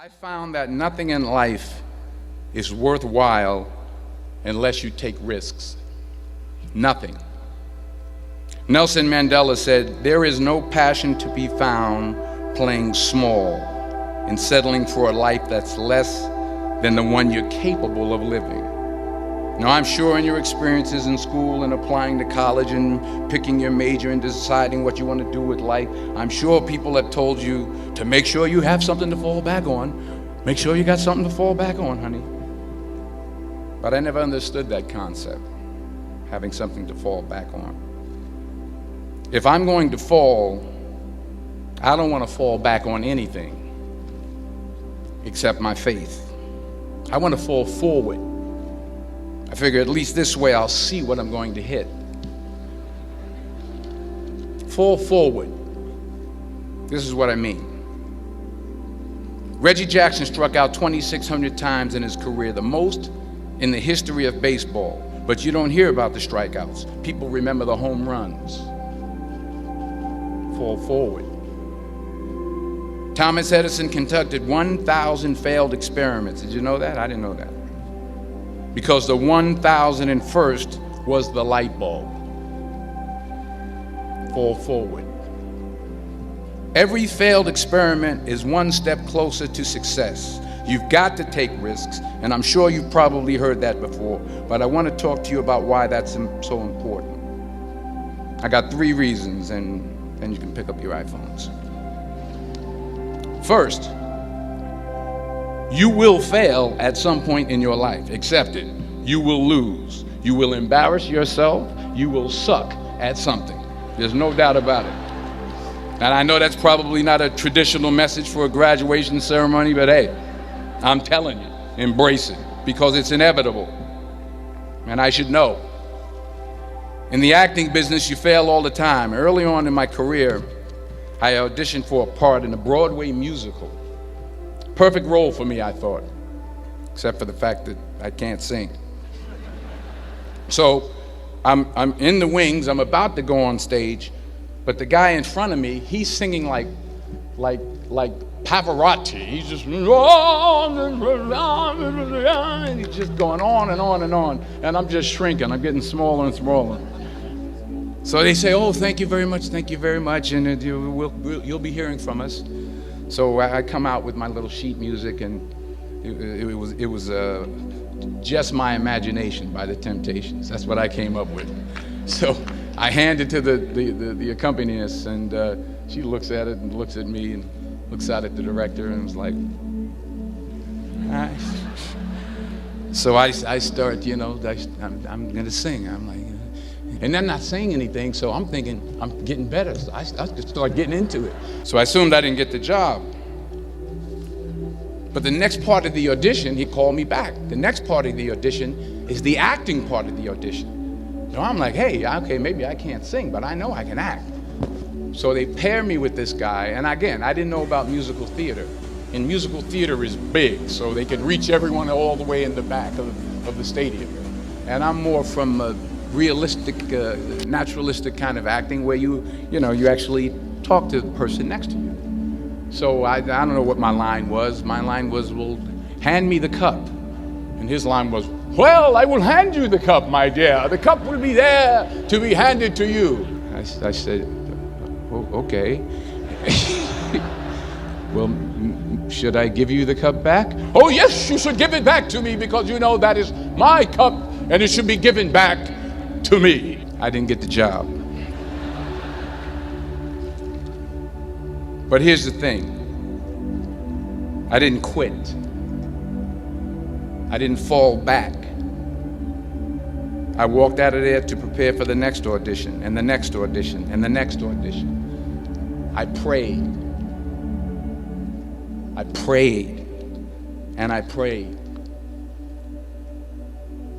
I found that nothing in life is worthwhile unless you take risks. Nothing. Nelson Mandela said, "There is no passion to be found playing small and settling for a life that's less than the one you're capable of living." Now, I'm sure in your experiences in school and applying to college and picking your major and deciding what you want to do with life, I'm sure people have told you to make sure you have something to fall back on. Make sure you got something to fall back on, honey. But I never understood that concept, having something to fall back on. If I'm going to fall, I don't want to fall back on anything except my faith. I want to fall forward. I figure at least this way I'll see what I'm going to hit. Fall forward. This is what I mean. Reggie Jackson struck out 2,600 times in his career, the most in the history of baseball. But you don't hear about the strikeouts. People remember the home runs. Fall forward. Thomas Edison conducted 1,000 failed experiments. Did you know that? I didn't know that. Because the 1,001st was the light bulb. Fall forward. Every failed experiment is one step closer to success. You've got to take risks, and I'm sure you've probably heard that before, but I want to talk to you about why that's so important. I got 3 reasons, and then you can pick up your iPhones. First, you will fail at some point in your life. Accept it. You will lose. You will embarrass yourself. You will suck at something. There's no doubt about it. And I know that's probably not a traditional message for a graduation ceremony, but hey, I'm telling you, embrace it, because it's inevitable. And I should know. In the acting business, you fail all the time. Early on in my career, I auditioned for a part in a Broadway musical. Perfect role for me, I thought, except for the fact that I can't sing. So I'm in the wings, I'm about to go on stage, but the guy in front of me, he's singing like Pavarotti. He's just, and he's just going on and on and on, and I'm just shrinking, I'm getting smaller and smaller. So they say, "Oh, thank you very much, and you'll be hearing from us." So I come out with my little sheet music, and it was Just My Imagination by the Temptations. That's what I came up with. So I hand it to the accompanist, and she looks at it and looks at me and looks out at the director and was like, "All right." So I start, I'm gonna sing. I'm like, and I'm not saying anything, so I'm thinking I'm getting better. So I start getting into it. So I assumed I didn't get the job. But the next part of the audition, he called me back. The next part of the audition is the acting part of the audition. So I'm like, hey, okay, maybe I can't sing, but I know I can act. So they pair me with this guy, and again, I didn't know about musical theater. And musical theater is big, so they can reach everyone all the way in the back of the stadium. And I'm more from a realistic, naturalistic kind of acting where you actually talk to the person next to you. So I don't know what my line was. My line was, "Well, hand me the cup." And his line was, "Well, I will hand you the cup, my dear. The cup will be there to be handed to you." I said, "Oh, okay." "Well, should I give you the cup back?" "Oh, yes, you should give it back to me, because you know that is my cup and it should be given back to me." I didn't get the job. But here's the thing. I didn't quit. I didn't fall back. I walked out of there to prepare for the next audition, and the next audition, and the next audition. I prayed. I prayed, and I prayed.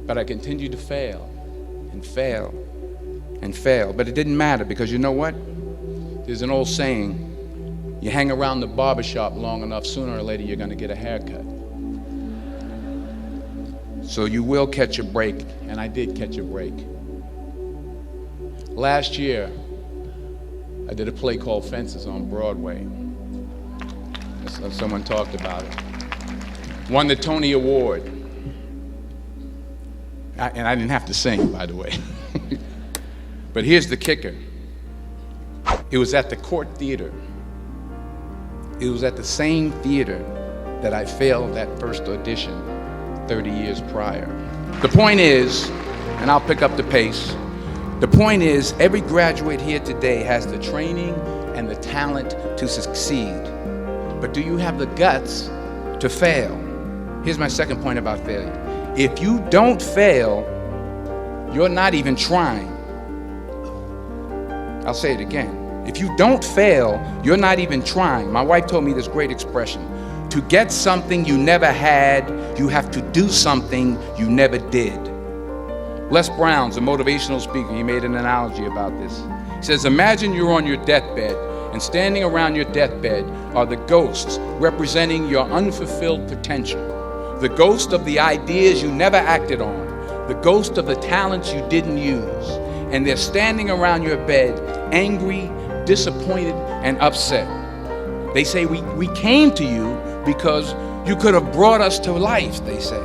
But I continued to fail, and fail, and fail. But it didn't matter, because you know what? There's an old saying, you hang around the barbershop long enough, sooner or later you're going to get a haircut. So you will catch a break, and I did catch a break. Last year, I did a play called Fences on Broadway. Someone talked about it. won the Tony Award. And I didn't have to sing, by the way. But here's the kicker. It was at the Court Theater. It was at the same theater that I failed that first audition 30 years prior. The point is, and I'll pick up the pace, the point is every graduate here today has the training and the talent to succeed. But do you have the guts to fail? Here's my second point about failure. If you don't fail, you're not even trying. I'll say it again. If you don't fail, you're not even trying. My wife told me this great expression. To get something you never had, you have to do something you never did. Les Brown's a motivational speaker. He made an analogy about this. He says, imagine you're on your deathbed, and standing around your deathbed are the ghosts representing your unfulfilled potential. The ghost of the ideas you never acted on. The ghost of the talents you didn't use. And they're standing around your bed, angry, disappointed, and upset. They say, we came to you because you could have brought us to life, they say.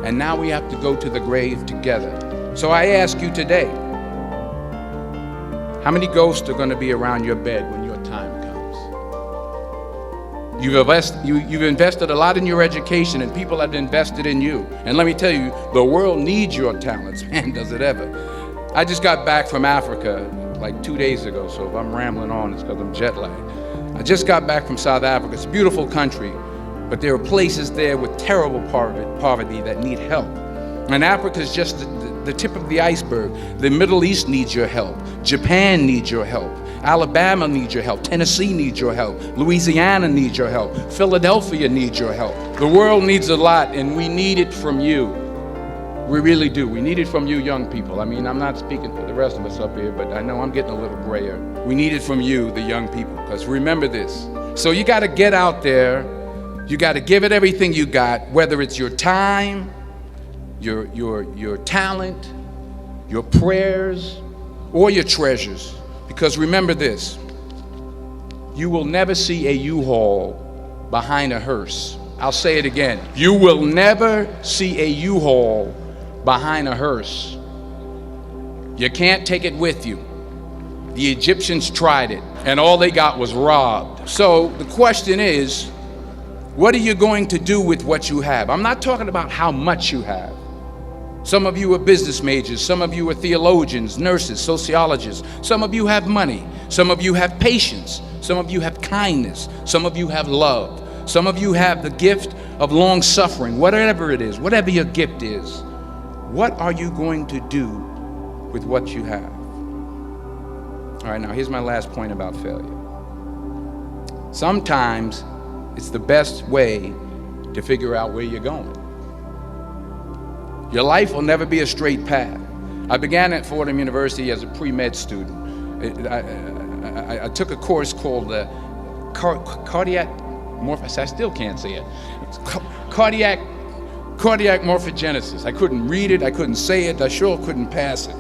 And now we have to go to the grave together. So I ask you today, how many ghosts are going to be around your bed when your time comes? You've invested a lot in your education, and people have invested in you. And let me tell you, the world needs your talents. Man, does it ever. I just got back from Africa like 2 days ago, so if I'm rambling on, it's because I'm jet lagged. I just got back from South Africa. It's a beautiful country, but there are places there with terrible poverty that need help. And Africa is just the tip of the iceberg. The Middle East needs your help. Japan needs your help. Alabama needs your help. Tennessee needs your help. Louisiana needs your help. Philadelphia needs your help. The world needs a lot, and we need it from you. We really do. We need it from you young people. I mean, I'm not speaking for the rest of us up here, but I know I'm getting a little grayer. We need it from you, the young people, because remember this. So you got to get out there. You got to give it everything you got, whether it's your time, your talent, your prayers, or your treasures. Because remember this, you will never see a U-Haul behind a hearse. I'll say it again. You will never see a U-Haul behind a hearse. You can't take it with you. The Egyptians tried it, and all they got was robbed. So the question is, what are you going to do with what you have? I'm not talking about how much you have. Some of you are business majors. Some of you are theologians, nurses, sociologists. Some of you have money. Some of you have patience. Some of you have kindness. Some of you have love. Some of you have the gift of long suffering. Whatever it is, whatever your gift is, what are you going to do with what you have? All right, now here's my last point about failure. Sometimes it's the best way to figure out where you're going. Your life will never be a straight path. I began at Fordham University as a pre-med student. I took a course called cardiac morphogenesis. I still can't say it. Cardiac morphogenesis. I couldn't read it. I couldn't say it. I sure couldn't pass it.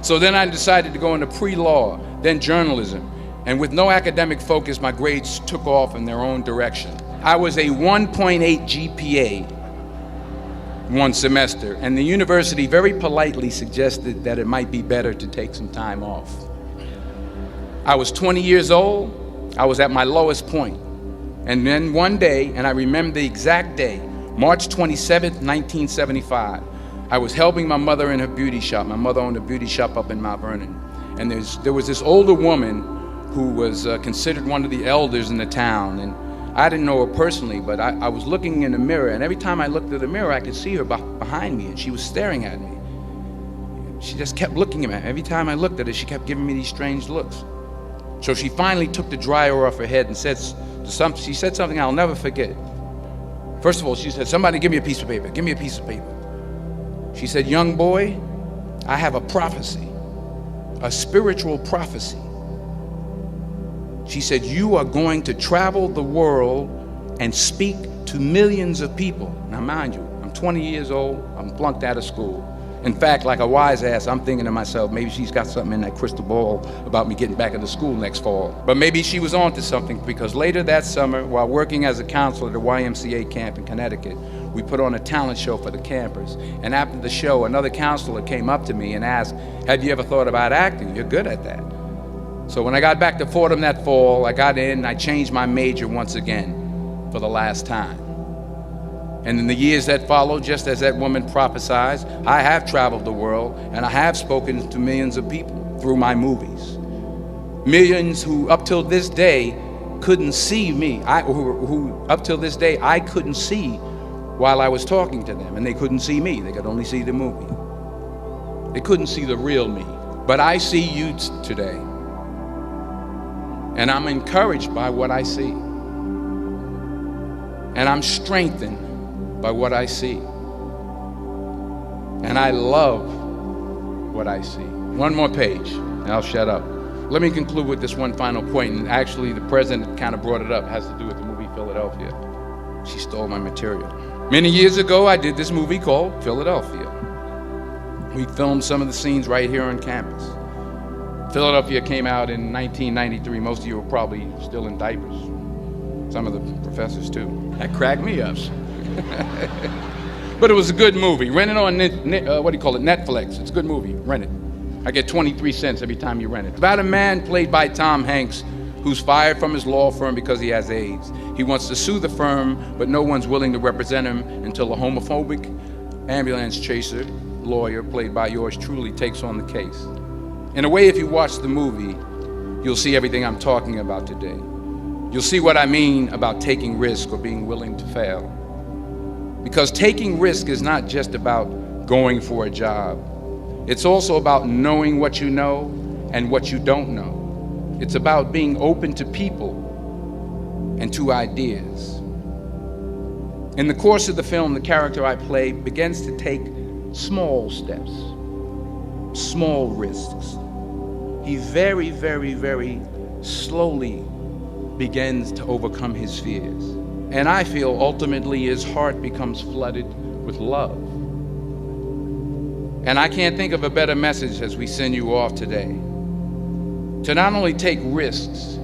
So then I decided to go into pre-law, then journalism. And with no academic focus, my grades took off in their own direction. I was a 1.8 GPA one semester, and the university very politely suggested that it might be better to take some time off. I was 20 years old. I was at my lowest point. And then one day, and I remember the exact day, March 27th, 1975, I was helping my mother in her beauty shop. My mother owned a beauty shop up in Mount Vernon. And there was this older woman who was considered one of the elders in the town. And I didn't know her personally, but I was looking in the mirror, and every time I looked at the mirror, I could see her behind me, and she was staring at me. She just kept looking at me. Every time I looked at her, she kept giving me these strange looks. So she finally took the dryer off her head and she said something I'll never forget. First of all, she said, "Somebody give me a piece of paper. Give me a piece of paper." She said, "Young boy, I have a prophecy, a spiritual prophecy." She said, "You are going to travel the world and speak to millions of people." Now, mind you, I'm 20 years old. I'm flunked out of school. In fact, like a wise ass, I'm thinking to myself, maybe she's got something in that crystal ball about me getting back into school next fall. But maybe she was onto something, because later that summer, while working as a counselor at a YMCA camp in Connecticut, we put on a talent show for the campers. And after the show, another counselor came up to me and asked, "Have you ever thought about acting? You're good at that." So when I got back to Fordham that fall, I got in and I changed my major once again for the last time. And in the years that followed, just as that woman prophesied, I have traveled the world and I have spoken to millions of people through my movies. Millions who up till this day couldn't see me, who up till this day I couldn't see while I was talking to them, and they couldn't see me, they could only see the movie. They couldn't see the real me. But I see you today, and I'm encouraged by what I see. And I'm strengthened by what I see. And I love what I see. One more page, and I'll shut up. Let me conclude with this one final point, and actually the president kind of brought it up. It has to do with the movie Philadelphia. She stole my material. Many years ago, I did this movie called Philadelphia. We filmed some of the scenes right here on campus. Philadelphia came out in 1993. Most of you were probably still in diapers. Some of the professors too. That cracked me up. But it was a good movie. Rent it on Netflix. It's a good movie. Rent it. I get 23 cents every time you rent it. It's about a man played by Tom Hanks who's fired from his law firm because he has AIDS. He wants to sue the firm, but no one's willing to represent him until a homophobic ambulance chaser lawyer, played by yours truly, takes on the case. In a way, if you watch the movie, you'll see everything I'm talking about today. You'll see what I mean about taking risk or being willing to fail. Because taking risk is not just about going for a job. It's also about knowing what you know and what you don't know. It's about being open to people and to ideas. In the course of the film, the character I play begins to take small steps, small risks. He very, very, very slowly begins to overcome his fears. And I feel ultimately his heart becomes flooded with love. And I can't think of a better message as we send you off today. To not only take risks,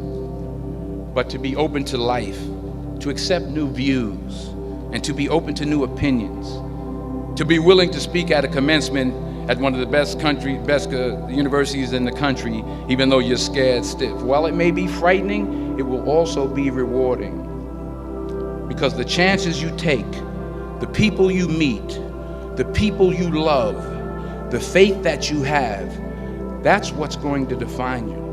but to be open to life, to accept new views, and to be open to new opinions, to be willing to speak at a commencement at one of the best universities in the country, even though you're scared stiff. While it may be frightening, it will also be rewarding. Because the chances you take, the people you meet, the people you love, the faith that you have, that's what's going to define you.